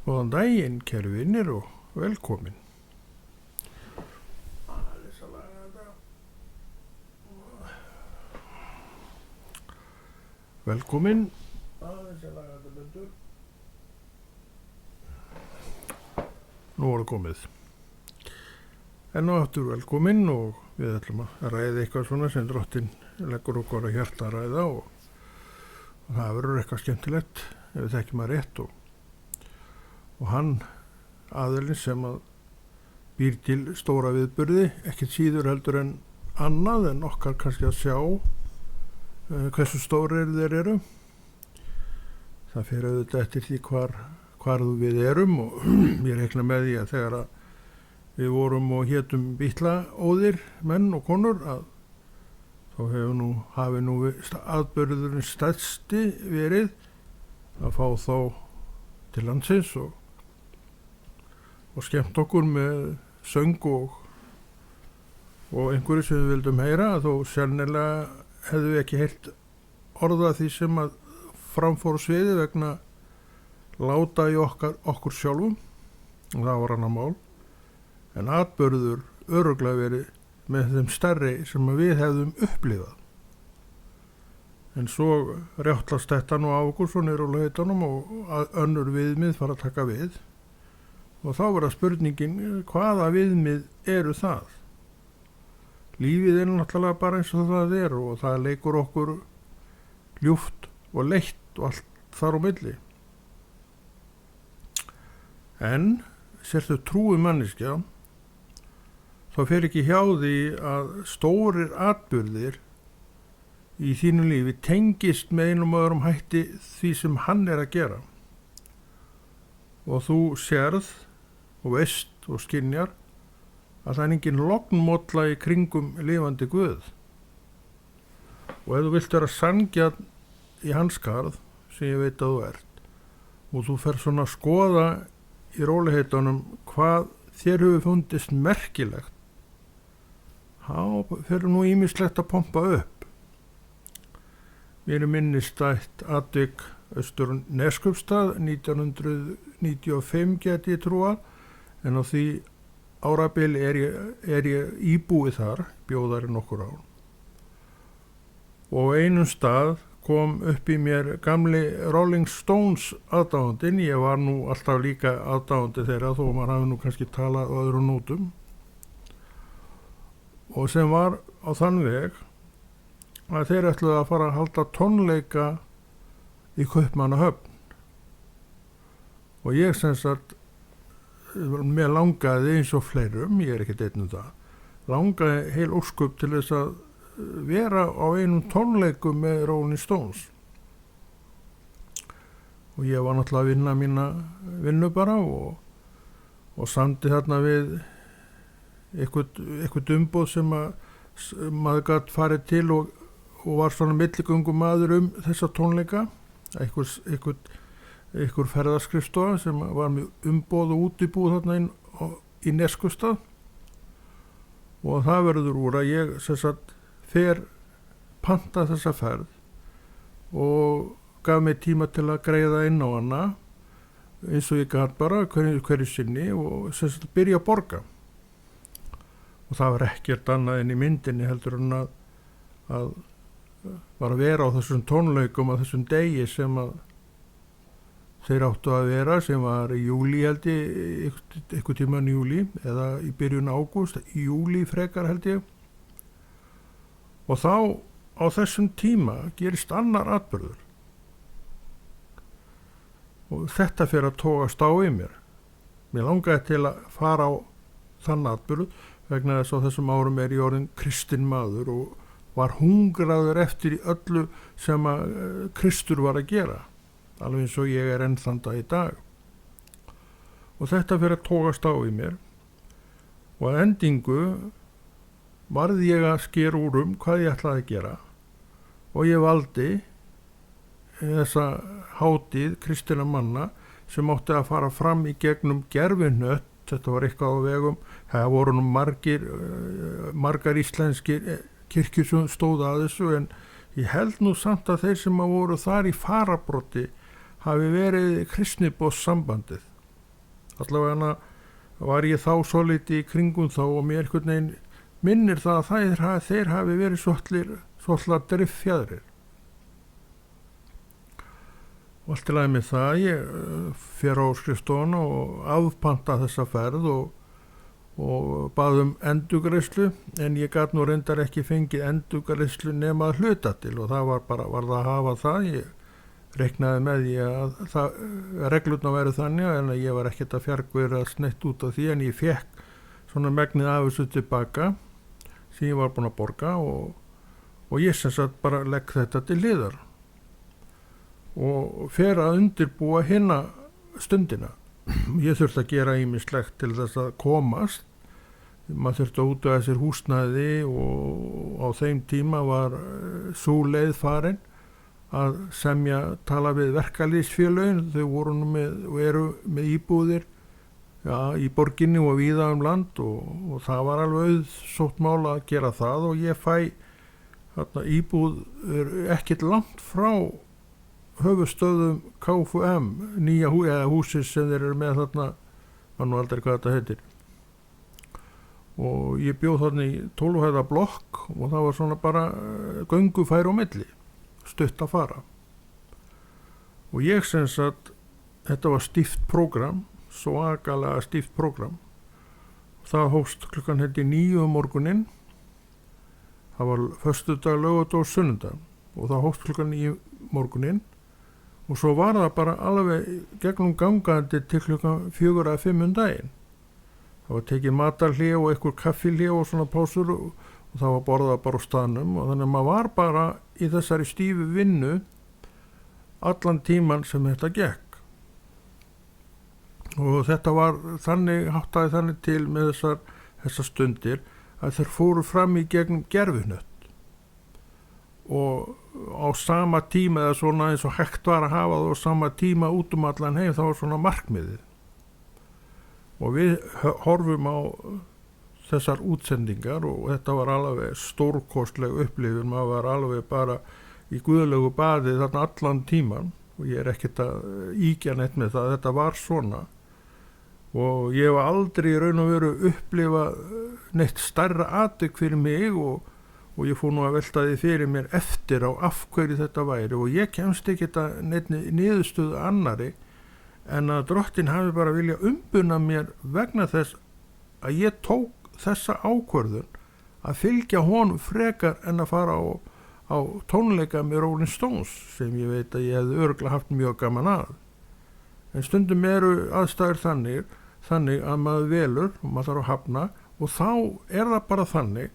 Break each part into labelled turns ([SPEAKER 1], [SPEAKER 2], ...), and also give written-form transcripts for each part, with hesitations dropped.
[SPEAKER 1] Góðan daginn, kæru vinnir og velkomin. Velkomin. Nú er það komið. En nú aftur velkomin og við ætlum að ræða eitthvað svona sem Drottinn leggur okkur að hjarta að ræða og það verður eitthvað skemmtilegt ef við þekkjum að rétt og hann aðilinn sem að býr til stóra viðburði, ekkert síður heldur en annað en okkar kannski að sjá hversu stórir þeir eru. Það fer auðvitað eftir því hvar við erum og ég reikna með því að þegar að við vorum og hétum Bítlaóðir, menn og konur, að þá hafi nú atburðurinn stærsti verið að fá þá til landsins og skemmt okkur með söng og einhverju sem við vildum heyra, þó sennilega hefðu við ekki heyrt orða því sem að framfór sviði vegna láta í okkur sjálfum og það var annað mál. En atburður örugglega verið með þeim stærri sem við hefðum upplifað. En svo rjáttlast þetta nú á okkur svo niður á lautunum og önnur viðmið fara að taka við. Og þá var það spurningin, hvaða viðmið eru það? Lífið er náttúrulega bara eins og það er og það leikur okkur ljúft og leitt og allt þar á milli. En sérstu trúi manneskja, þá fer ekki hjá því að stórir atburðir í þínu lífi tengist með einum og öðrum hætti því sem hann er að gera. Og þú sérð og veist og skynjar að það er engin lognmolla í kringum lifandi Guð. Og ef þú vilt vera sanngjarn í hans garð, sem ég veit að þú ert, og þú fer svona að skoða í róliheitunum hvað þér hefur fundist merkilegt, þá fyrir nú ýmislegt að pompa upp. Mér minnist atvik austur Neskupstað 1995 geti ég trúa, en á því árabil er ég íbúið þar, bjóðari nokkur ár. Og einum stað kom upp í mér gamli Rolling Stones aðdáandinn, ég var nú alltaf líka aðdáandi þeirra þó maður hafi nú kannski talað á öðrum nótum. Og sem var á þann veg að þeir ætluðu að fara að halda tónleika í Kaupmannahöfn. Og ég sem sagt, mér langaði eins og fleirum, ég er ekkert einn það, langaði heil ósköp til þess að vera á einum tónleikum með Rolling Stones. Og ég var náttúrulega að vinna mína vinnu bara og samdi þarna við eitthvað umboð sem maður gat farið til og var svona milligöngum maður þessa tónleika, einhver ferðaskrifstofa sem var með umboð og útibúð þarna í Neskustad. Og það verður úr að ég sem sagt fer panta þessa ferð og gaf mig tíma til að greiða inn á hana eins og ég gat bara hverju sinni og sem sagt byrja að borga. Og það var ekkert annað en í myndinni heldur en að var að vera á þessum tónleikum á þessum degi sem að þeir áttu að vera, sem var í júlí held ég, eitthvað tíman í júlí eða í byrjun ágúst, í júlí frekar held ég. Og þá á þessum tíma gerist annar atburður. Og þetta fer að togast á í mér. Mér langaði til að fara á þann atburð vegna þess að þessum árum er ég orðinn kristinn maður og var hungraður eftir í öllu sem að Kristur var að gera. Alveg eins og ég er enn þann dag í dag. Og þetta fer að togast á í mér. Og að endingu varð ég að skera úr hvað ég ætlaði að gera. Og ég valdi þessa hátíð kristinna manna sem átti að fara fram í gegnum gerfinött. Þetta var eitthvað á vegum. Það voru nú margar íslenskir kirkjur sem stóðu að þessu, en ég held nú samt að þeir sem voru þar í farabroddi hafi verið kristniboðssambandið. Allavega var ég þá svolítið í kringum þá og mér einhvern veginn minnir það að þeir hafi verið svolítið driffjaðrir. Og allt í lagi með það, ég fer á skrifstofuna og afpanta þessa ferð og bað endurgreiðslu, en ég gat nú reyndar ekki fengið endurgreiðslu nema að hluta til og það var það að hafa það. Ég reiknaði með því að reglurnar væru þannig en að ég var ekkert að fjargverða snett út af því, en ég fekk svona megnið af þessu tilbaka sem ég var búin að borga og ég sem sagt bara legg þetta til hliðar og fer að undirbúa hina stundina. Ég þurfti að gera ýmislegt til þess að komast. Maður þurfti að útvega sér húsnæði og á þeim tíma var sú leið farin að tala við verkalýðsfélögin. Þau voru nú og eru með íbúðir í borginni og víða land og það var alveg auðsótt mál að gera það og ég fæ íbúð ekkert langt frá höfuðstöðum KFUM, nýja húsið sem þeir eru með þarna, var nú aldrei hvað þetta heitir. Og ég bjóð þarna í 12 hæða blokk og það var svona bara göngufæri á milli, stutt að fara. Og ég sem sagt, þetta var stíft prógram, svakalega stíft prógram. Það hófst klukkan 9 morguninn, það var föstudag, laugardag og sunnudag og það hófst klukkan 9 morguninn og svo var það bara alveg gegnum gangandi til klukkan 4 að 5 daginn. Það var tekið matarhlé og einhver kaffihlé og svona pásur og það var borðað bara á staðnum og þannig að maður var bara í þessari stífu vinnu allan tíman sem þetta gekk. Og þetta var háttaði þannig til með þessar stundir að þeir fóru fram í gegnum gerfinött og á sama tíma eða svona eins og hægt var að hafa það á sama tíma út allan heim, það var svona markmiðið. Og við horfum á þessar útsendingar og þetta var alveg stórkostleg upplifun, maður var alveg bara í guðlegu baði þarna allan tíman og ég ekkert að íkja neitt með það, þetta var svona. Og ég hef aldrei í raun og veru upplifað neitt stærra atvik fyrir mig og ég fór nú að velta því fyrir mér eftir á af hverju þetta væri og ég kemst ekki þetta neitt niðurstöðu annari en að Drottinn hafi bara vilja umbuna mér vegna þess að ég tók þessa ákvörðun að fylgja honum frekar en að fara á tónleika með Rolling Stones sem ég veit að ég hefði örugglega haft mjög gaman að. En stundum eru aðstæður þannig að maður velur og maður þarf að hafna og þá það bara þannig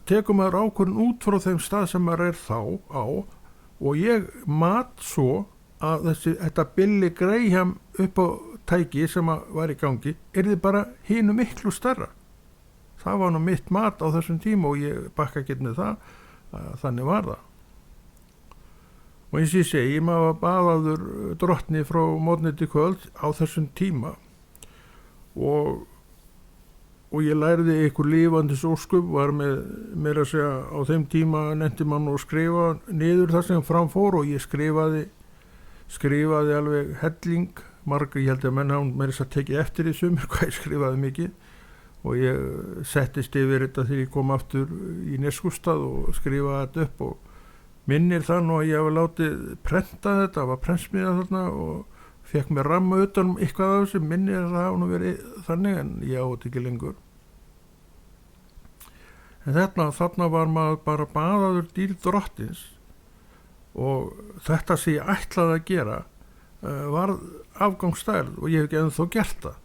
[SPEAKER 1] tekur maður ákvörðun út frá þeim stað sem maður þá á og ég mat svo að þetta Billy Graham upp á tæki sem var í gangi yrði bara hinu miklu stærra. Það var nú mitt mat á þessum tíma og ég bakka ekki með það, þannig var það. Og eins og ég segi, maður var baðaður Drottni frá morgni til kvöld á þessum tíma og ég lærði einhver lifandis óskup, var með að segja á þeim tíma nefndi mann að skrifa niður það sem framfór og ég skrifaði alveg helling, marga, ég held að menn hann með þess að tekið eftir því sumir hvað ég skrifaði mikið og ég settist yfir þetta þegar ég kom aftur í Neskaupstað og skrifaði þetta upp og minnir það nú að ég hafi látið prenta þetta, var prentsmiðað þarna og fekk mér ramma utan eitthvað af þessu, minnir það hafa nú verið þannig en ég á þetta ekki lengur. En þarna var maður bara baðaður dýr Drottins og þetta sem ég ætlaði að gera var afgangsstærð og ég hef ekki ennþá gert það.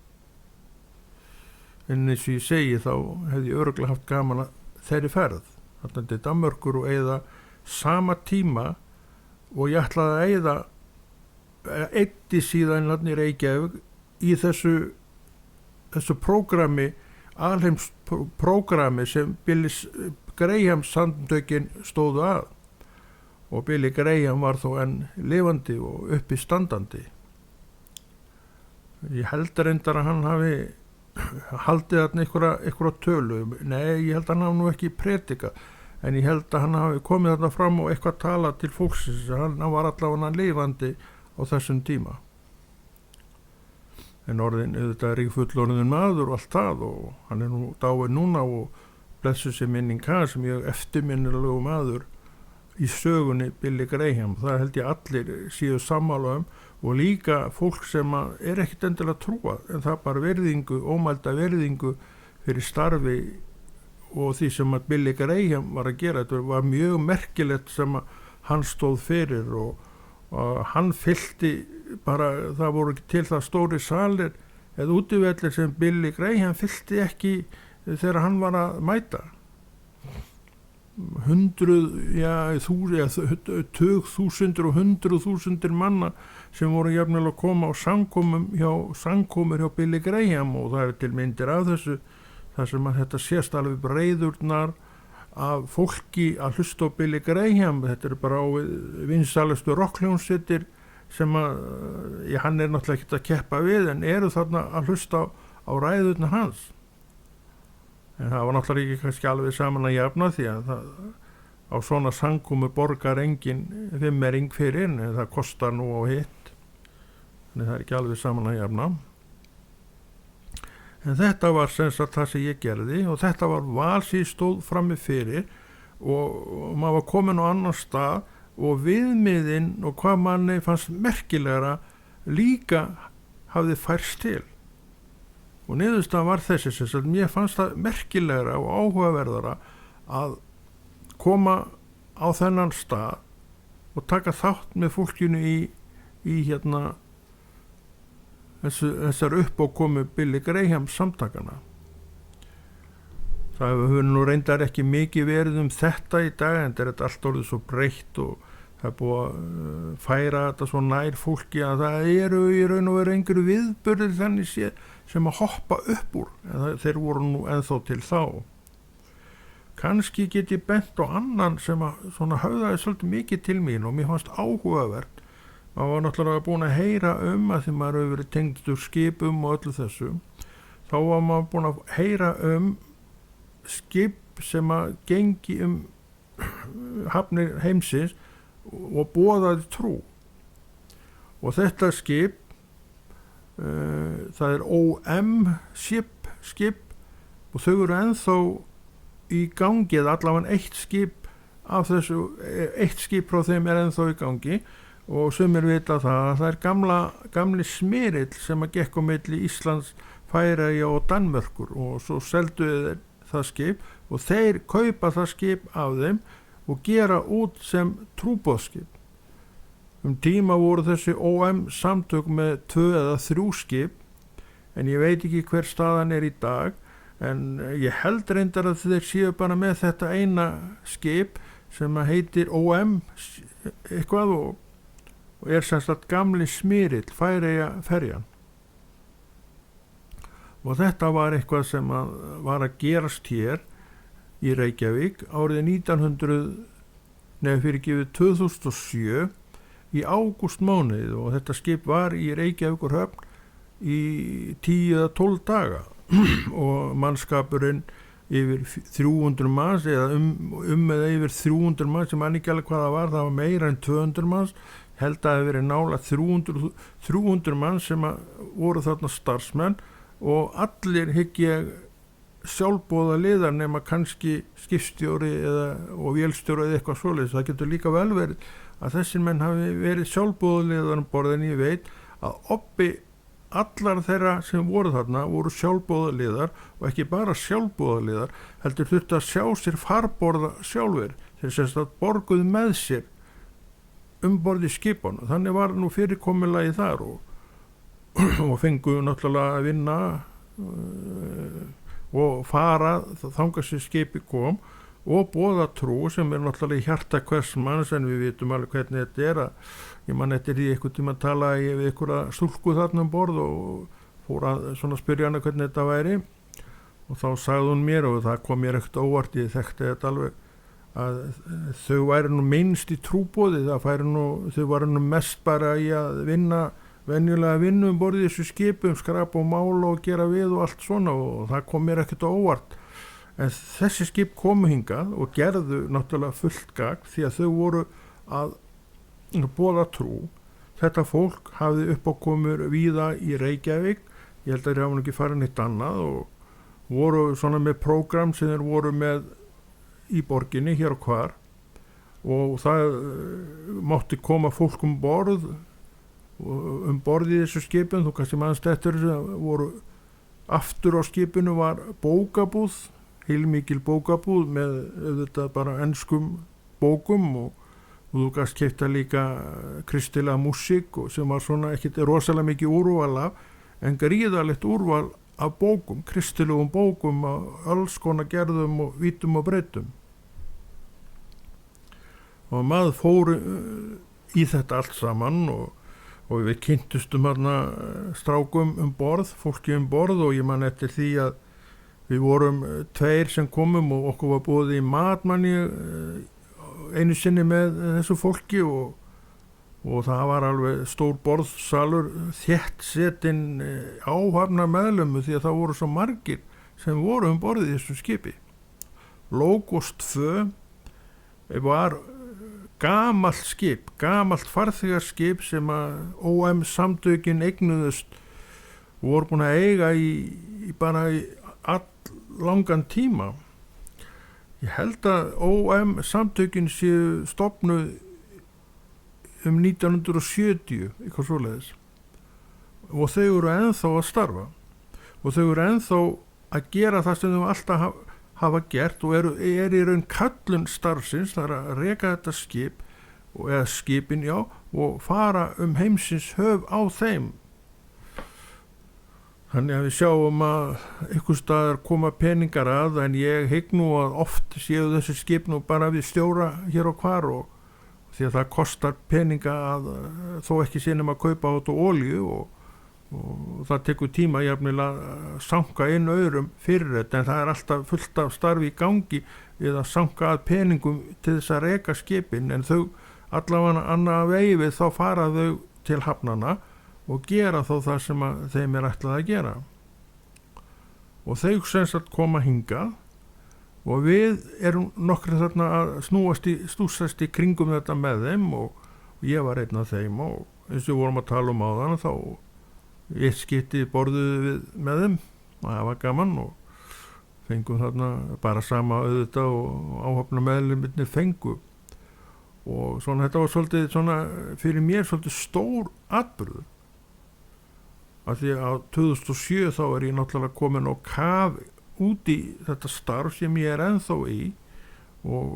[SPEAKER 1] En eins og ég segi þá hefði ég örugglega haft gaman að þeirri ferð, þarna til Danmerkur og eyða sama tíma og ég ætlaði að eyða síðan í Reykjavík í þessu prógrami, alheimsprógrami sem Billy Graham samtökin stóðu að og Billy Graham var þó enn lifandi og uppi standandi. Ég held reyndar að hann hafi haldið þarna einhverja tölu, nei ég held að hann hafi nú ekki predikað en ég held að hann hafi komið þarna fram og eitthvað tala til fólksins, hann var allavega lifandi á þessum tíma. en orðin auðvitað ríkfullorðinn maður og allt það, og hann nú dáinn núna og blessu sér minning hans, mjög eftirminnilegu maður í sögunni Billy Graham. Það held ég allir séu sammála og líka fólk sem ekkert endilega trúa, en það bara virðingu, ómælda virðingu fyrir starfi og því sem að Billy Graham var að gera. Þetta var mjög merkilegt sem hann stóð fyrir, og hann fyllti bara, það voru ekki til það stóri salir eða útivellir sem Billy Graham fyllti ekki þegar hann var að mæta. 100.000 og 100.000 manna sem voru jafnilega að koma á samkomur hjá Billy Graham, og það til myndir af þessu, þar sem að þetta sést alveg breiðurnar af fólki að hlusta á Billy Graham. Þetta bara á vinsælustu rockhljómsveitir sem hann náttúrulega ekki að keppa við, en eru þarna að hlusta á ræðurnar hans. En það var náttúrulega ekki kannski alveg saman að jafna, því að á svona samkomu borgar engin fimmering fyrir, en það kostar nú á hitt. Þannig það ekki alveg saman að jafna. En þetta var sem sagt það sem ég gerði, og þetta var val sem ég stóð frammi fyrir, og maður var komin á annan stað, og viðmiðin og hvað manni fannst merkilegra líka hafði færst til. Og niðurstaðan var þessi, sem sagt, mér fannst það merkilegra og áhugaverðara að koma á þennan stað og taka þátt með fólkinu í þessar uppákomu Billy Graham samtakana. Það hefur nú reyndar ekki mikið verið þetta í dag, en þetta allt orðið svo breytt, og það búið að færa þetta svo nær fólki að það eru í raun og veru einhverju viðburðir þannig sem að hoppa upp úr, en þeir voru nú ennþá til þá. Kannski get ég bent á annan sem að svona höfðaði svolítið mikið til mín og mér fannst áhugavert. Maður var náttúrulega búin að heyra að því maður hefur verið tengdur skipum og öllu þessu, þá var maður búin að heyra skip sem að gengi hafnir heimsins og boðaði trú. Og þetta skip, það OM skip, og þau eru ennþá í gangi, eða allavega eitt skip frá þeim ennþá í gangi, og sumir vita það er gamli smyrill sem að gekk á milli Íslands, Færeyja og Danmerkur, og svo selduðu þeir það skip og þeir kaupa það skip af þeim og gera út sem trúboðskip. Tíma voru þessi OM samtök með 2 eða 3 skip, en ég veit ekki hver staðan í dag, en ég held reyndar að þeir séu bara með þetta eina skip sem heitir OM eitthvað, og sem sagt gamli smyrill, Færeyja ferjan. Og þetta var eitthvað sem var að gerast hér í Reykjavík árið 2007 í ágústmánuði, og þetta skip var í Reykjavíkurhöfn í 10 eða 12 daga og mannskapurinn yfir 300 manns eða eða yfir 300 manns, sem ekki alveg hvað það var meira en 200 manns, held að það hefði verið nálægt 300 manns sem voru þarna starfsmenn, og allir hygg ég sjálfboða liðar nema kannski skipstjóri og vélstjóri eða eitthvað svoleiðis. Það getur líka vel verið að þessir menn hafi verið sjálfboða liðar borð, en ég veit að oppi allar þeirra sem voru þarna voru sjálfboða liðar, og ekki bara sjálfboða liðar, heldur þurfti að sjá sér farborða sjálfur, þeir semst að borguðu með sér borði skipun. Þannig var nú fyrirkomulagi þar, og fengu náttúrulega að vinna og fara þangað sem skipi kom, og boða trú sem náttúrulega í hjarta hvers manns, en við vitum alveg hvernig þetta að ég man eftir því einhvern tíma að tala við einhverja stúlku þarna borð og fór að svona spyrja hana hvernig þetta væri, og þá sagði hún mér, og það kom mér ekkert óvart, ég þekkti þetta alveg, að þau væri nú minnst í trúboði, þau væri nú mest bara í að venjulega vinna borð í þessu skipum, skrapa og mála og gera við og allt svona, og það kom mér ekkert óvart. En þessi skip komu hingað og gerðu náttúrulega fullt gagn, því að þau voru að boða trú. Þetta fólk hafði uppákomur víða í Reykjavík, ég held að þeir hafa nú ekki farið neitt annað og voru svona með prógram sem þeir voru með í borginni hér og hvar og það mátti koma fólk borð í þessu skipin, þú kannski mannst eftir voru aftur á skipinu var bókabúð, heilmikil bókabúð með auðvitað bara enskum bókum og þú kannski keypta líka kristilega músík sem var svona ekkert rosalega mikið úrval af, en gríðarlegt úrval af bókum, kristilegum bókum af alls konar gerðum og vítum og breytum. Og maður fór í þetta allt saman og við kynntustum hérna strákum borð, fólki borð og ég man eftir því að við vorum 2 sem komum og okkur var boðið í matmanni einu sinni með þessu fólki og það var alveg stór borðsalur þétt setinn áhafna meðlömu því að það voru svo margir sem voru borðið í þessu skipi. Logos 2 var gamalt skip, gamalt farþegarskip sem að OM samtökin eignuðust og voru búin að eiga í bara í langan tíma. Ég held að OM samtökin séu stofnuð 1970, eitthvað svoleiðis. Og þau eru ennþá að starfa. Og þau eru ennþá að gera það sem þau alltaf hafa gert og er í raun kallun starfsins, það að reka þetta skip, eða skipin, já, og fara heimsins höf á þeim. Þannig að við sjáum að einhvers staðar koma peningar að, en ég hygg nú að oft séu þessi skip nú bara við stjóra hér og hvar og því að það kostar peninga að þó ekki sé nema að kaupa át og olíu og það tekur tíma jafnvel að sanka inn aurum fyrir þetta, en það er alltaf fullt af starfi í gangi við að sanka að peningum til þess að reka skipin, en þau allavega annað vegi við þá fara þau til hafnana og gera þá það sem þeim er ætlað að gera. Og þau sem sagt koma hingað og við erum nokkri þarna að stúsast í kringum þetta með þeim og ég var einn af þeim og eins og við vorum að tala áðan þá eitt skipti borðuðu við með þeim og það var gaman og fengum þarna bara sama auðvitað og áhafna meðlimirnir fengu og svona þetta var svolítið svona fyrir mér svolítið stór atburður. Af því að 2007 þá ég náttúrulega komin á kaf út í þetta starf sem ég ennþá í og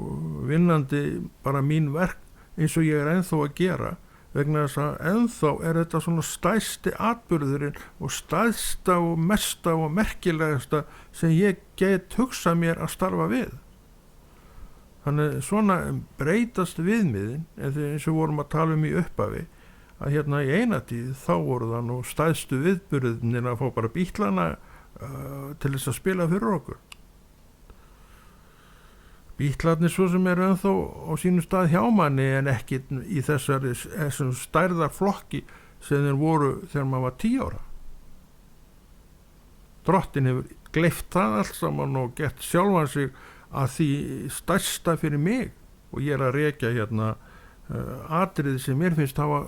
[SPEAKER 1] vinnandi bara mín verk eins og ég ennþá að gera vegna þess að ennþá þetta svona stærsti atburðurinn og stærsta og mesta og merkilegasta sem ég get hugsað mér að starfa við. Þannig svona breytast viðmiðin eins og vorum að tala í upphafi að hérna í eina tíð þá voru það nú stæðstu viðburðin að fá bara bítlana til þess að spila fyrir okkur. Bítlarnir svo sem eru ennþá á sínum stað hjá manni en ekki í þessum stærðarflokki sem þeir voru þegar maður var 10 ára. Drottinn hefur gleypt það allt saman og gett sjálfan sig að því stærsta fyrir mig og ég að rekja hérna atriði sem mér finnst hafa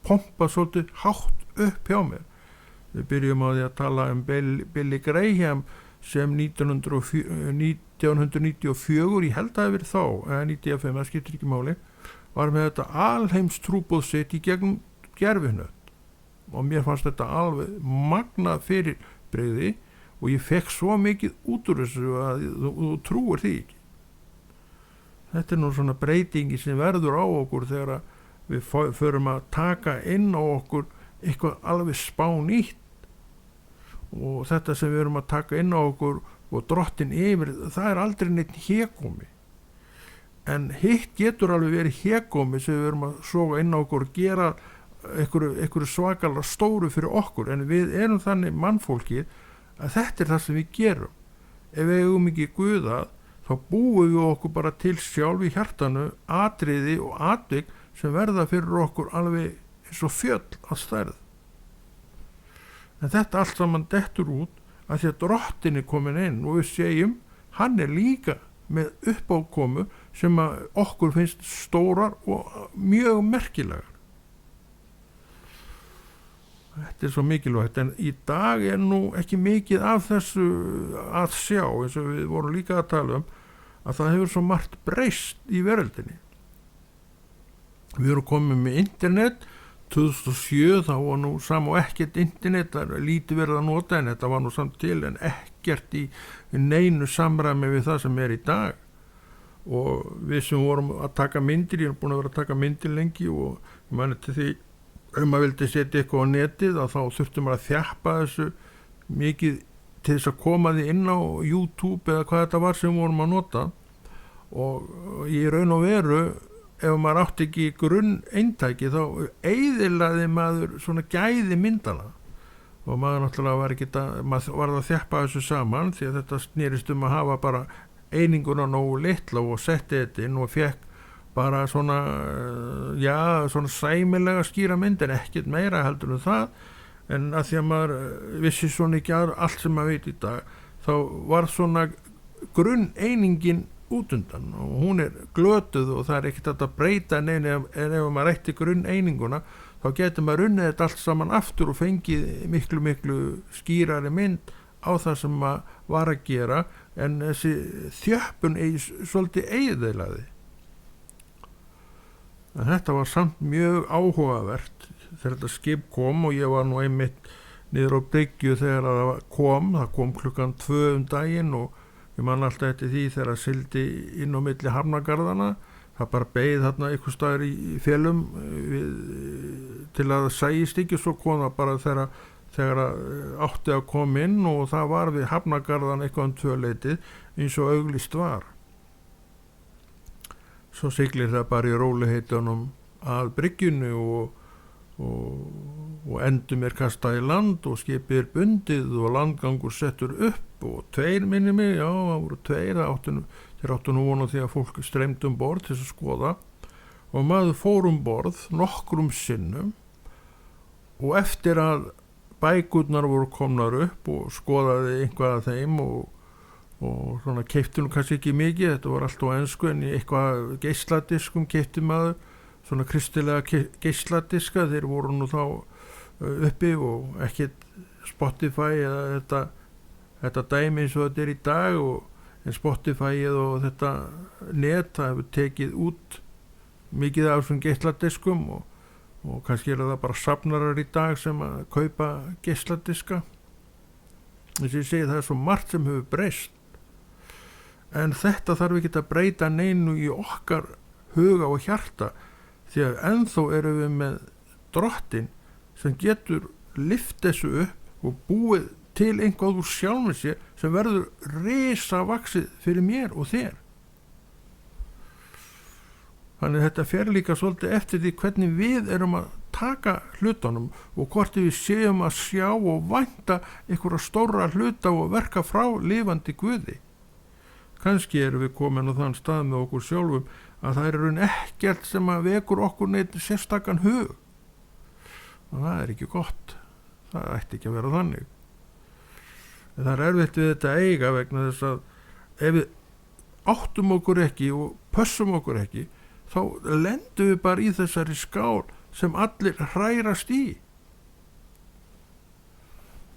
[SPEAKER 1] pompa svolítið hátt upp hjá mér. Við byrjum á því að tala Billy Graham sem 1994, ég held að það hefur verið þá, eða 95, það skiptir ekki máli, var með þetta alheims trúboð sitt í gegnum gerfinött og mér fannst þetta alveg magnað fyrir brigði og ég fekk svo mikið út úr þessu að þú trúir því ekki. Þetta nú svona breytingi sem verður á okkur þegar við förum að taka inn á okkur eitthvað alveg spánýtt og þetta sem við erum að taka inn á okkur og Drottinn yfir, það aldrei neitt hégómi. En hitt getur alveg verið hégómi sem við erum að soga inn á okkur og gera einhverju svakalega stóru fyrir okkur, en við erum þannig mannfólkið að þetta það sem við gerum. Ef við eigum ekki Guða þá búum við okkur bara til sjálf í hjartanu atriði og atvik sem verða fyrir okkur alveg eins og fjöll að stærð. En þetta allt saman dettur út að því að Drottinn komin inn og við segjum hann líka með uppákomu sem að okkur finnst stórar og mjög merkilegar. þetta svo mikilvægt, en í dag nú ekki mikið af þessu að sjá, eins og við vorum líka að tala að það hefur svo margt breyst í veröldinni. Við erum komið með internet 2007, þá var nú og ekkert internet, það lítið verið að nota, en þetta var nú samt til, en ekkert í neinu samræmi við það sem í dag. Og við sem vorum að taka myndir, ég búin að vera að taka myndir lengi, og ég mani til því maður vildi setja eitthvað á netið, að þá þurftum maður að þjappa þessu mikið til þess að koma því inn á YouTube eða hvað þetta var sem vorum að nota, og í raun og veru ef maður átti ekki grunn eintæki þá eyðilaði maður svona gæði myndana, og maður náttúrulega maður var að þjappa þessu saman, því að þetta snerist að hafa bara eininguna nógu litla og setti þetta inn og fekk bara svona, svona sæmilega skýra mynd, en ekkert meira heldur það, en að því að maður vissi svona ekki allt sem maður veit í dag, þá var svona grunneiningin útundan, og hún glötuð, og það ekkert að breyta neina, en ef maður ætti grunneininguna þá getur maður unnið þetta allt saman aftur og fengið miklu skýrari mynd á það sem maður var að gera, en þessi þjöppun svolítið eyðilaði. En þetta var samt mjög áhugavert þegar þetta skip kom, og ég var nú einmitt niður á bryggju þegar það kom klukkan 2 daginn, og ég man alltaf eftir því þegar það sigldi inn á milli hafnagarðana, það bara beið þarna einhvers staðar í felum til að það sæist ekki, svo kom það bara þegar átti að koma inn, og það var við hafnagarðan eitthvað 2-leytið eins og auglýst var. Svo siglir það bara í róliheitunum að bryggjunni, og endum kastað í land, og skipið bundið og landgangur settur upp, og 2 minni mig, það voru 2, þeir áttu nú vona því að fólk streymdi borð til að skoða, og maður fór borð nokkrum sinnum, og eftir að bækurnar voru komnar upp og skoðaði einhvað af þeim, og svona keypti nú kannski ekki mikið, þetta var allt á ensku, en í eitthvað geisladiskum keypti maður svona kristilega geisladiska, þeir voru nú þá uppi, og ekkert Spotify eða þetta dæmi eins og þetta í dag, en Spotify og þetta net, það hefur tekið út mikið af svona geisladiskum, og kannski það bara safnarar í dag sem að kaupa geisladiska. Þess að ég segi, það svo margt sem hefur breyst, en þetta þarf ekki að breyta neinu í okkar huga og hjarta, því að ennþá erum við með Drottinn sem getur lyft þessu upp og búið til einhvað úr sjálfum sér sem verður risavaxið fyrir mér og þér. Þannig þetta fer líka svolítið eftir því hvernig við erum að taka hlutunum, og hvort við séum að sjá og vænta einhverja stóra hluta og verka frá lifandi Guði. Kannski erum við komin á þann stað með okkur sjálfum að það ekkert sem að vekur okkur neitt sérstakann hug, og það ekki gott, það ætti ekki að vera þannig. En það erfitt við þetta eiga, vegna þess að ef við áttum okkur ekki og pössum okkur ekki, þá lendum við bara í þessari skál sem allir hrærast í,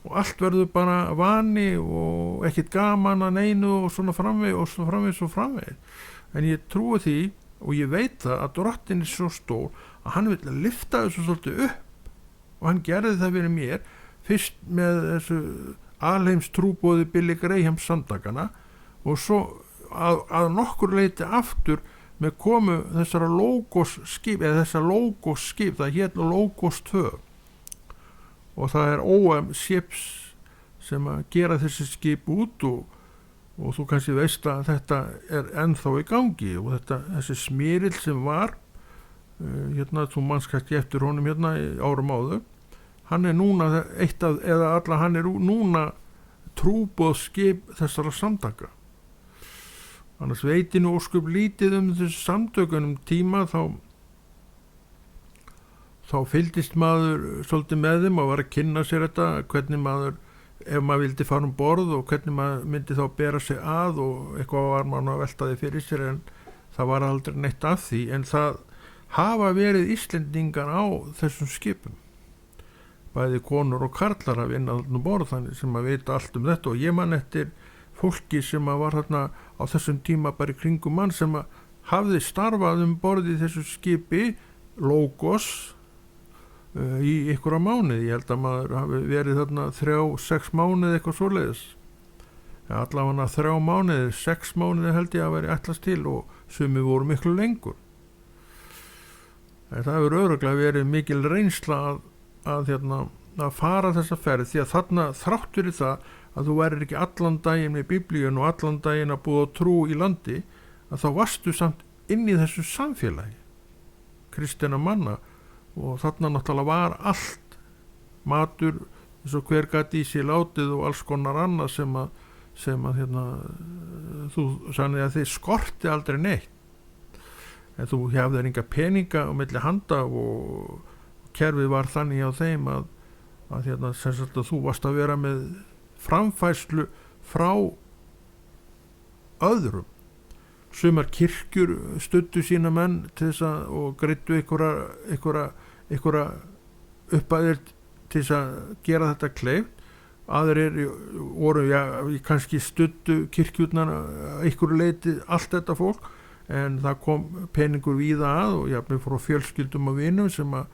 [SPEAKER 1] og allt verður bara vani og ekkert gaman að neinu, og svona framvegis. En ég trúi því, og ég veit það, að Drottinn svo stór að hann vil lyfta þessu svolítið upp, og hann gerði það fyrir mér fyrst með þessu alheims trúboði Billy Graham samtakana, og svo að nokkur leyti aftur með komu þessara Logos skip, það hét Logos 2, og það OM Ships sem að gera þessi skip út, og þú kannski veist að þetta ennþá í gangi, og þessi Smyrill sem var þú manns kannski eftir honum árum áður, hann núna hann núna trúboðskip þessara samtaka. Annars veit ég nú ósköp lítið þessu samtökunum tíma, þá fylgdist maður svolítið með þeim og var að kynna sér þetta, hvernig maður, ef maður vildi fara borð, og hvernig maður myndi þá bera sig að, og eitthvað var maður að velta því fyrir sér, en það var aldrei neitt af því. En það hafa verið Íslendingar á þessum skipum, bæði konur og karlar að vinna þarna um borð, þannig sem að vita allt um þetta, og ég man eftir fólki sem að var þarna á þessum tíma bara í kringum mann sem að hafði starfað um borð í þessu skipi Logos í einhverja mánuði. Ég held að maður hafi verið þarna 3-6 mánuði eitthvað svoleiðis, allavega 3 mánuði, 6 mánuði held ég að veri ætlast til, og sumi voru miklu lengur. En það hefur örugglega verið mikil reynsla að fara þessa ferð, því að þarna þrátt fyrir það að þú værir ekki allan daginn með Biblíun og allan daginn að búa trú í landi, að þá varstu samt inn í þessu samfélagi kristinna manna, og þarna náttúrulega var allt, matur eins og hver gat í sér látið og alls konar annað sem að þú sagði að þið skorti aldrei neitt, en þú hefðir enga peninga á milli handa, og kerfið var þannig á þeim að sem sagt að þú varst að vera með framfærslu frá öðrum. Sumar kirkjur studdu sína menn til þess að, og greiddu einhverja uppæðir til þess að gera þetta kleift. Aðrir voru, kannski studdu kirkjurnar einhverju leiti allt þetta fólk, en það kom peningur víða að, og jafnvel frá fjölskyldum og vinum sem að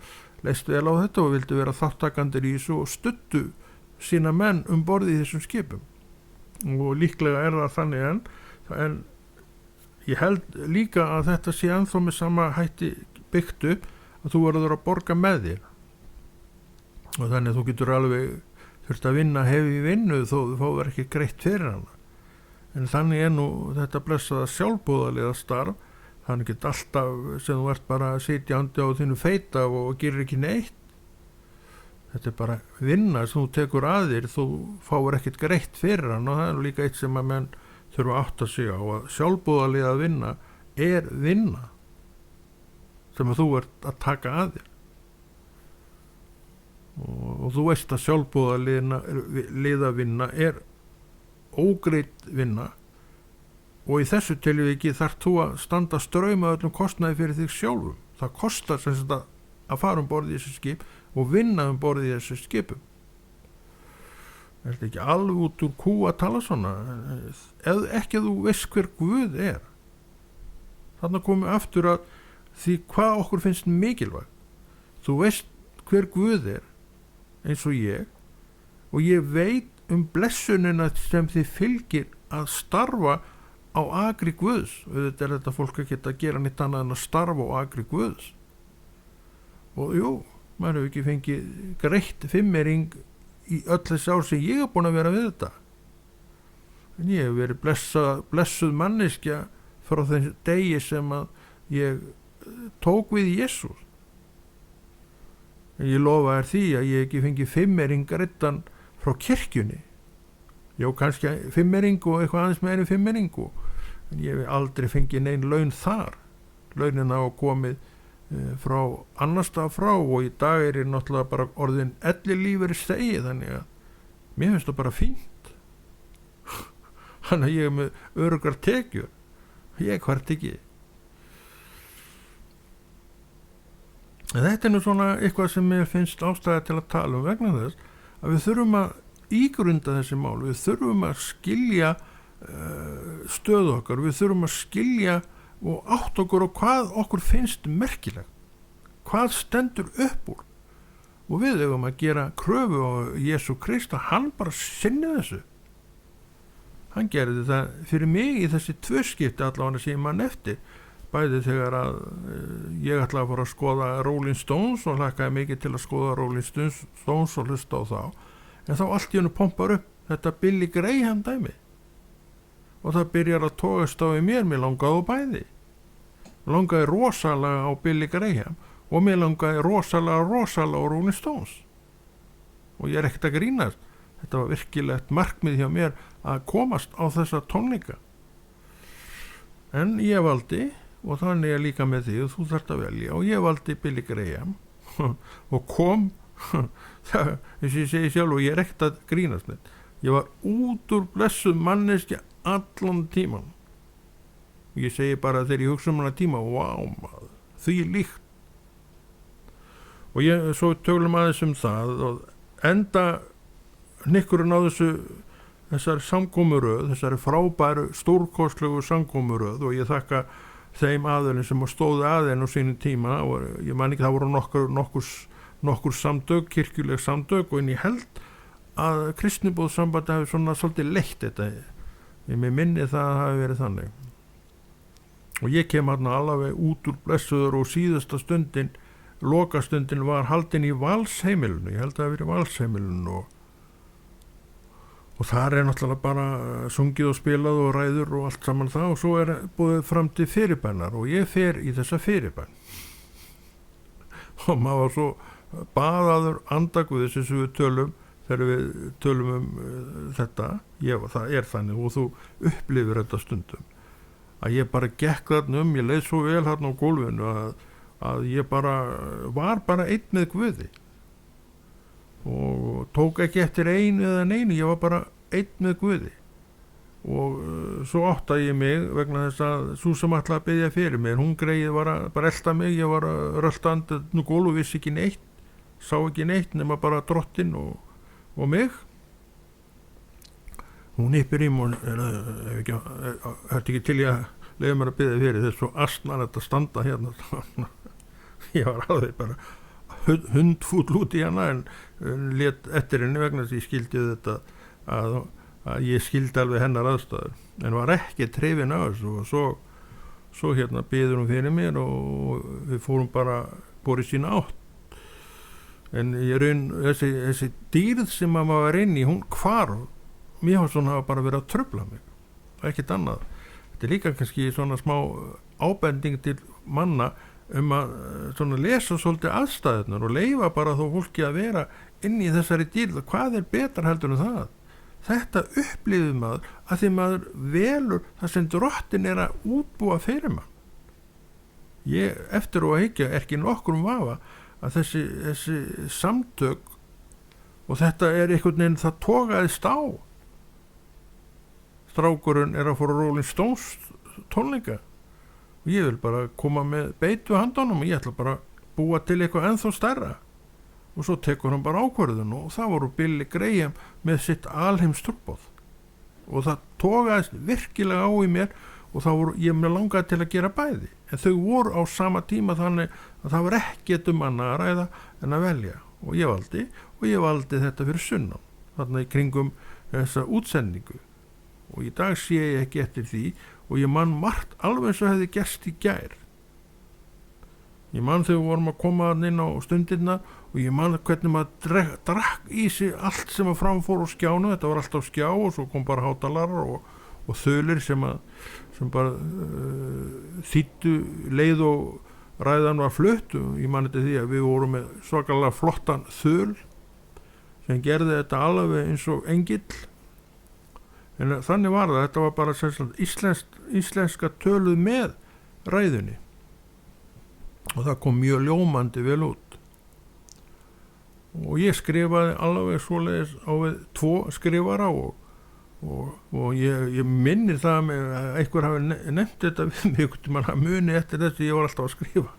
[SPEAKER 1] leistu vel á þetta og vildu vera þáttakandir í þessu, og studdu sína menn um borði í þessum skipum. Og líklega það þannig, en ég held líka að þetta sé ennþá með sama hætti byggt upp, að þú verður að borga með þér, og þannig að þú getur alveg þurft að vinna hefi vinnu þó þú fáir ekki greitt fyrir hana. En þannig nú þetta blessaða sjálfboðaliða starf, þannig get alltaf sem þú ert bara sitjandi á þínu feita og gerir ekki neitt. Þetta bara vinna sem þú tekur að þér, þú fáir ekkert greitt fyrir hana, og það líka eitt sem að menn þurfa að átta sig á, að sjálfboðaliða vinna vinna sem að þú ert að taka að þér, og þú veist að sjálfboðaliða vinna ógreidd vinna, og í þessu tilviki þarft þú að standa straum af öllum kostnaði fyrir þig sjálfum. Það kostar sem sagt að fara um borð í þessu skip og vinna um borð í þessu skipum. Það er ekki alveg út úr kú að tala svona, ef ekki þú veist hver Guð þannig komum aftur að því hvað okkur finnst mikilvægt. Þú veist hver Guð eins og ég veit um blessunina sem þið fylgir að starfa á akri Guðs, og þetta fólk að geta að gera neitt annað en að starfa á akri Guðs. Og maður hefur ekki fengið greitt fimmering í öll þessi ár sem ég búin að vera við þetta, en ég hef verið blessuð manneskja frá þeim degi sem að ég tók við Jesús. En ég lofa því að ég ekki fengið fimmering greittan frá kirkjunni, kannski fimmering og eitthvað aðeins meiri fimmering, en ég hef aldrei fengið nein laun þar. Launin á komið frá annars stað frá, og í dag ég náttúrulega bara orðin ellilífeyrisþegi, þannig að mér finnst það bara fínt. Þannig að ég með öruggar tekjur, ég hvart ekki. En þetta nú svona eitthvað sem mér finnst ástæða til að tala vegna þess að við þurfum að ígrunda þessi mál, við þurfum að skilja stöðu okkar, við þurfum að skilja og átt okkur og hvað okkur finnst merkilegt, hvað stendur upp úr, og við eigum að gera kröfu á Jesú Krist að hann bara sinni þessu. Hann gerði það fyrir mig í þessi 2 skipti allavega sem mann eftir, bæði þegar að ég ætlaði að fara að skoða Rolling Stones og hlakkaði mikið til að skoða Rolling Stones og hlusta á þá, en þá allt í hennu pompar upp þetta Billy Graham dæmi, og það byrjar að togast á í mér langaði á bæði. Mér langaði rosalega á Billy Graham og mér langaði rosalega á Rolling Stones, og ég ekkert að grínast, þetta var virkilegt markmið hjá mér að komast á þessa tónleika. En ég valdi, og þannig er líka með því og þú þarft að velja, og ég valdi Billy Graham og kom það, eins og ég segi sjálf, og ég ekkert að grínast með, ég var út úr blessuð manneskja allan tíman. Ég segi bara þegar ég hugsa hana tíma, maður, því líkt. og svo tölum aðeins það og enda hnykkurinn á þessari samkomuröð, þessari frábæru stórkostlegu samkomuröð, og ég þakka þeim aðeins sem stóðu aðeins á sínum tíma, og ég man ekki, það voru nokkur samtök, kirkjuleg samtök, og en ég held að kristnibóðsambandi hafi svona svolítið leitt þetta. Mér minni það hafi verið þannig. Og ég kem hérna alveg út úr blessuður, og síðasta stundin, lokastundin var haldin í Valsheimilinu. Ég held að það hafi verið Valsheimilinu, og þar náttúrulega bara sungið og spilað og ræður og allt saman það, og svo búið fram til fyrirbænar, og ég fer í þessa fyrirbæn. Og maður var svo baðaður andaguðis eins og við tölum, þegar við tölum þetta, það þannig, og þú upplifir þetta stundum, að ég bara gekk þarna ég leið svo vel þarna á gólfinu að ég var bara einn með Guði, og tók ekki eftir einu eða neinu, ég var bara einn með Guði, og svo áttaði ég mig vegna þess að sú sem ætlaði að biðja fyrir mér, hún greið var að bara elta mig, ég var að rölta andað gólf og vissi ekki neitt, sá ekki neitt nema bara drottinn og mig. Hún yppir í mér, ertu ekki til ég að leiða mér að biðja fyrir, þess svo asnar þetta standa hérna. Ég var alveg bara hundfúll út í hana, en lét eftir henni vegna þess að ég skildi þetta að ég skildi alveg hennar aðstæður, en var ekki trefin á þessu, og svo hérna biður hún fyrir mér, og við fórum bara bori sína átt. En ég þessi dýrð sem maður var inn í, hún hvarf. Mér var svona bara verið að trufla mig, ekkert annað. Þetta líka kannski svona smá ábending til manna að svona lesa svolítið aðstæðunar og leyfa bara þó fólki að vera inn í þessari dýrð. Hvað betra heldur en það? Þetta upplifir maður að því maður velur það sem drottinn að útbúa fyrir mann. Ég eftir að hyggja ekki nokkrum vafa að þessi samtök, og þetta einhvern veginn, það togaðist á. Strákurinn að fóra Rolling Stones tónleika, og ég vil bara koma með beitu handanum, og ég ætla bara að búa til eitthvað ennþá stærra, og svo tekur hann bara ákvörðun, og það voru Billy Graham með sitt alheimstrúboð, og það togaðist virkilega á í mér, og þá ég með langaði til að gera bæði, en þau voru á sama tíma, þannig að það var ekkert annað að ræða en að velja, og ég valdi þetta fyrir sunnan, þarna í kringum þessa útsendingu, og í dag sé ég ekki eftir því, og ég man margt alveg eins og hefði gerst í gær. Ég man þegar við vorum að koma inn á stundirna, og ég man hvernig maður drakk í sig allt sem að framfór á skjánu. Þetta var allt á skjá, og svo kom bara hátalarar og þulir sem bara þýddu leið og ræðan var flutt, og ég man þetta því að við vorum með svakalega flottan þul sem gerði þetta alveg eins og engill. En þannig var það, þetta var bara íslenska töluð með ræðunni, og það kom mjög ljómandi vel út, og ég skrifaði alveg svoleiðis á við 2 skrifara, og ég minnir það að einhver hafi nefnt þetta við mig, mann að muni eftir þessu, ég var alltaf að skrifa.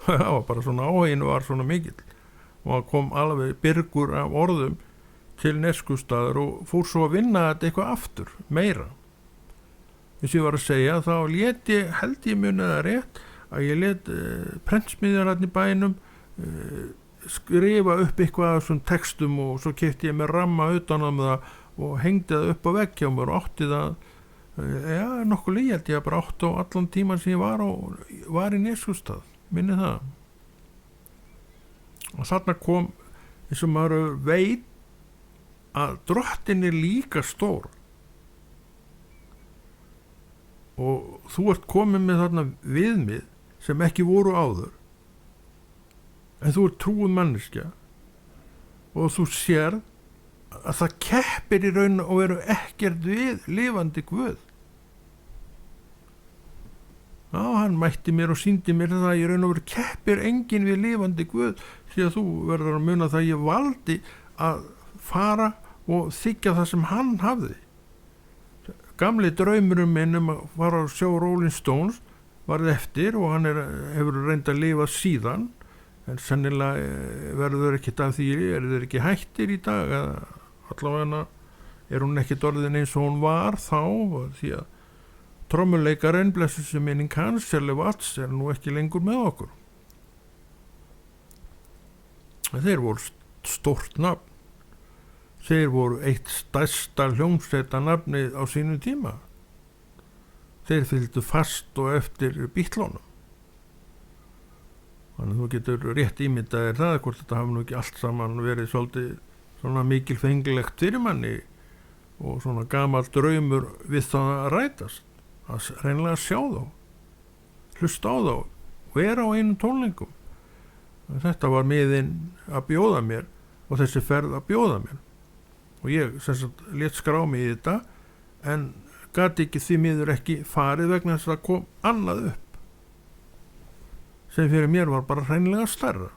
[SPEAKER 1] Það var bara svona, áhuginn var svona mikill, og það kom alveg byrgur af orðum til Neskaupstaðar, og fór svo að vinna þetta eitthvað aftur, meira. Þess ég var að segja, þá held ég muni það rétt, að ég let prentsmiðjarinn í bænum skrifa upp eitthvað af þessum textum, og svo keypti ég með ramma utan á það og hengdi það upp á vegg hjá mér, og átti það nokkuð held ég bara átti á allan tíman sem ég var í Neskaupstað, minni það. Og þarna kom, eins og maður veit, að drottinn líka stór, og þú ert komin með þarna viðmið sem ekki voru áður, en þú ert trúið manneskja, og þú sér að það keppir í raun og veru ekkert við lifandi Guð. Já, hann mætti mér og sýndi mér það að í raun og veru keppir enginn við lifandi Guð, því að þú verður að muna það ég valdi að fara og þykja það sem hann hafði. Gamli draumurum minn að fara að sjá Rolling Stones varð eftir, og hann hefur reynd að lifa síðan, en sennilega verður ekkit af því, þeir ekki hættir í dag, allavega hún ekkit orðin eins og hún var þá, því að trommuleikarinn, blessuð sé minning hans, Shirley Watts, nú ekki lengur með okkur. Þeir voru stórt nafn. Þeir voru eitt stærsta hljómsveitarnafnið á sínum tíma. Þeir fylgdu fast og eftir Beatlunum. Þannig að þú getur rétt ímyndaðir það, hvort þetta hafi nú ekki allt saman verið svolítið svona mikilfengilegt fyrir manni og svona gamall draumur við það að rætast. Að reynilega sjá þá, hlusta á þá, vera á einum tónleikum. Þetta var miðinn að bjóða mér og þessi ferð að bjóða mér. Og ég lét skrá mig í þetta, en gat ekki því miður ekki farið vegna þess að kom annað upp, sem fyrir mér var bara hreinlega stærra.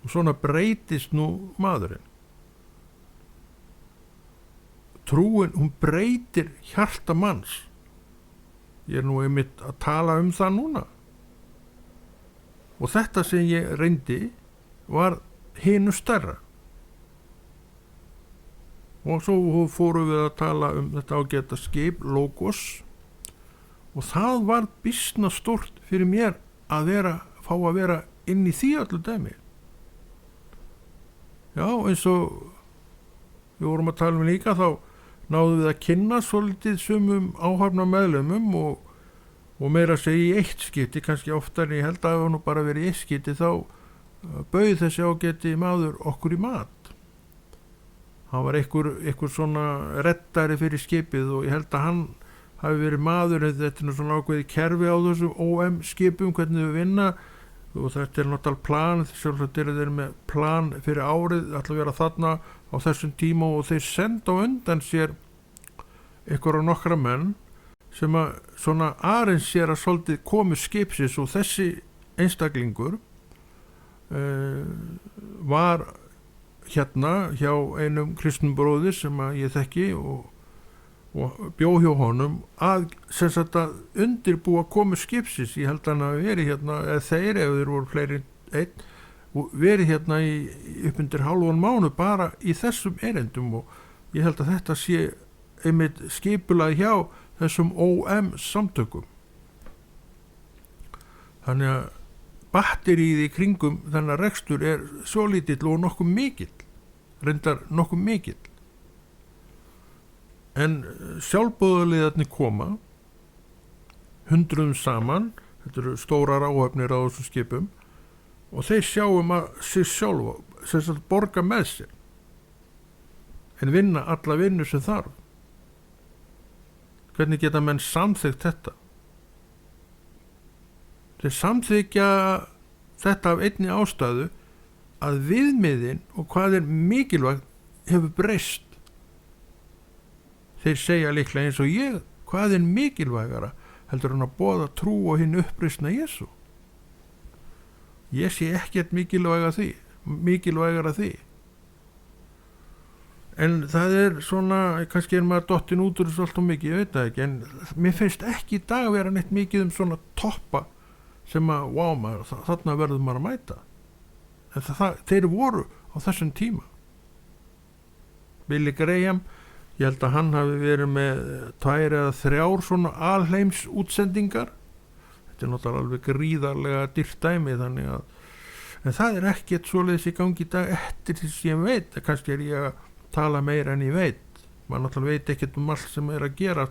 [SPEAKER 1] Og svona breytist nú maðurinn. Trúin, hún breytir hjarta manns. Ég nú einmitt að tala um það núna. Og þetta sem ég reyndi var hinu stærra. Og svo fórum við að tala um þetta ágæta skip, Logos, og það var býsna stórt fyrir mér að fá að vera inn í því öllu dæmi. Já, eins og við vorum að tala um líka, þá náðum við að kynna svolítið sumum áhafna meðlumum og meira að segja í eitt skipti, kannski oftar, ég held að það nú bara verið í eitt skipti, þá bauð þessi ágæti maður okkur í mat. Hann var einhver svona reddari fyrir skipið og ég held að hann hafi verið maður, þetta nú svona ákveði kerfi á þessum OM skipum, hvernig við vinna, og þetta náttúrulega plan, sjálfsagt þeir með plan fyrir árið, ætla að vera þarna á þessum tíma og þeir senda á undan sér einhverja nokkra menn sem að svona aðeins sér að svolítið komu skipsins, og þessi einstaklingur var hérna hjá einum kristnum bróðir sem að ég þekki og bjó hjá honum að sem sagt að undirbúa komu skipsins. Ég held að hann að veri hérna, eða þeir, ef þeir voru fleiri einn, og verið hérna í upp undir hálfan mánuð bara í þessum erindum, og ég held að þetta sé einmitt skipulað hjá þessum OM samtökum. Þannig að batterið í kringum þennan rekstur svo lítill og nokkuð mikill, reyndar nokkuð mikill. En sjálfboðaliðarnir koma, hundruðum saman, þetta eru stórar áhöfnir á þessum skipum, og þeir sjáum að sig sjálfa, sem sagt borga með sér, en vinna alla vinnu sem þarf. Hvernig geta menn samþykkt þetta? Þeir samþykja þetta af einni ástæðu, að viðmiðin og hvað mikilvægt hefur breyst. Þeir segja líklega eins og ég, hvað mikilvægara heldur hann að boða trú og hinn uppreisna Jesú. Ég sé ekkert mikilvægara því. En það svona, kannski maður dottin út úr þessu allt og mikið, ég veit það ekki, en mér finnst ekki í dag vera neitt mikið svona toppa sem að, maður, þarna verður maður að mæta. En þeir voru á þessum tíma. Billy Graham, ég held að hann hafi verið með 2 eða 3 svona alheims útsendingar. Þetta náttúrulega alveg gríðarlega dýrt dæmi, þannig að, en það ekkert svoleiðis í gangi í dag eftir því sem ég veit. Kannski ég að tala meira en ég veit. Maður náttúrulega veit ekkert allt sem að gera,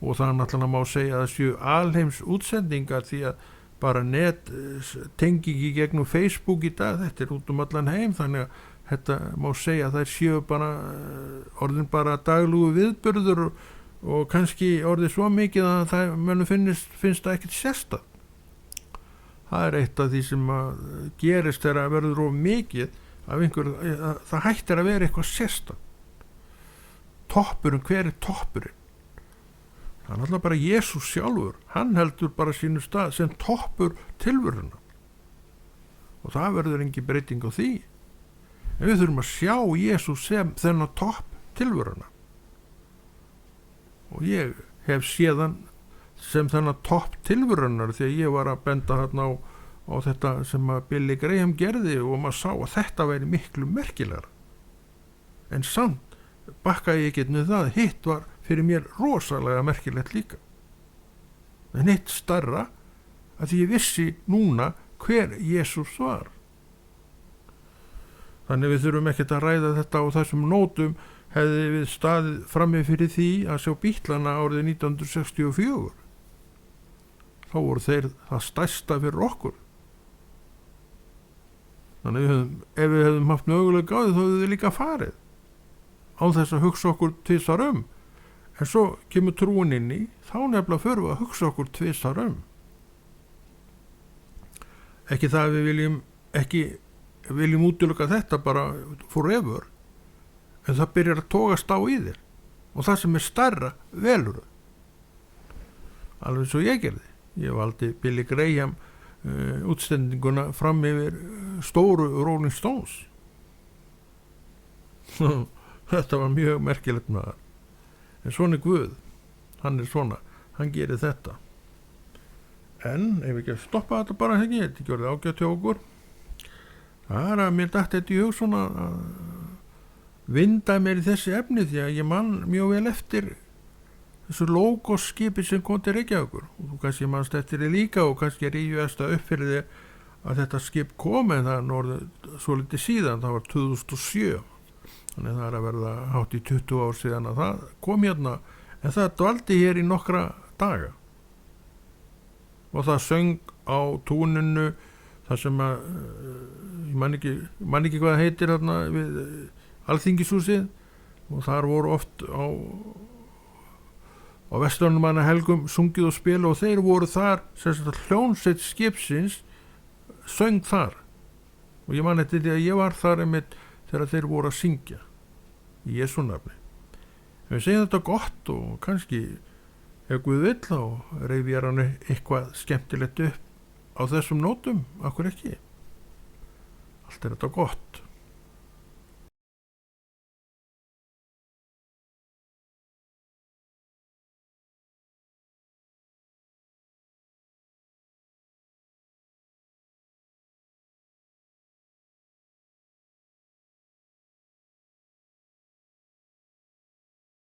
[SPEAKER 1] og það náttúrulega má segja að það séu alheims útsendingar, því að bara tengingi gegnum Facebook í dag, þetta út allan heim, þannig að þetta má segja að þær séu bara orðin bara daglugu viðburður og kannski orðið svo mikið að það mönnum finnst það ekkert sérstakt. Það eitt af því sem að gerist þegar að verður of mikið af það hættir að vera eitthvað sérstakt. Toppurinn, hver toppurinn? Það alltaf bara Jesús sjálfur, hann heldur bara sínu stað sem toppur tilveruna, og það verður engin breyting á því. En við þurfum að sjá Jesús sem þennan topp tilveruna, og ég hef séðan sem þennan topp tilvörunar, því að ég var að benda þarna á þetta sem að Billy Graham gerði og maður sá að þetta væri miklu merkilegra. En samt bakkaði ég ekki með það, hitt var fyrir mér rosalega merkilegt líka. En hitt stærra, að ég vissi núna hver Jesús var. Þannig við þurfum ekkert að ræða þetta á þessum nótum. Hefði við staðið frammi fyrir því að sjá Bítlana árið 1964. Þá voru þeir það stærsta fyrir okkur. Þannig ef við hefðum haft mögulega á því, þá hefðu við líka farið. Án þess að hugsa okkur tvisvar um. En svo kemur trúin inn í, þá nefnilega förum við að hugsa okkur tvisvar um. Ekki það að við viljum útiloka þetta bara forever, en það byrjar að togast á í þér og það sem er stærra velur það. Alveg svo ég gerði. Ég valdi Billy Graham útstendinguna fram yfir stóru Rolling Stones. Þetta var mjög merkilegt maður. En svona er Guð. Hann er svona. Hann gerir þetta. En ef ekki að stoppa þetta bara ekki, þetta gjörði ágætt hjá okkur. Það er að mér datt þetta í hug svona að vinda mér í þessi efni, því að ég man mjög vel eftir þessu logoskipi sem kom til Reykjavíkur, og þú kannski manst eftir þið líka og kannski rífjast að upp fyrir þið að þetta skip kom, en það er orðið svo litið síðan, það var 2007, þannig það er að verða hátt í 20 ár síðan að það kom hérna, en það dvaldi hér í nokkra daga og það söng á túninu, það sem að ég man ekki hvað það heitir þarna við Alþingishúsið, og þar voru oft á Vesturnumanna helgum sungið og spila, og þeir voru þar, hljónsveit skipsins söng þar, og ég man eftir því að ég var þar einmitt þegar þeir voru að syngja í Jesú nafni. Ef við segjum þetta gott, og kannski ef Guð vill þá reyfir hann eitthvað skemmtilegt upp á þessum nótum, akkur ekki. Allt er þetta gott.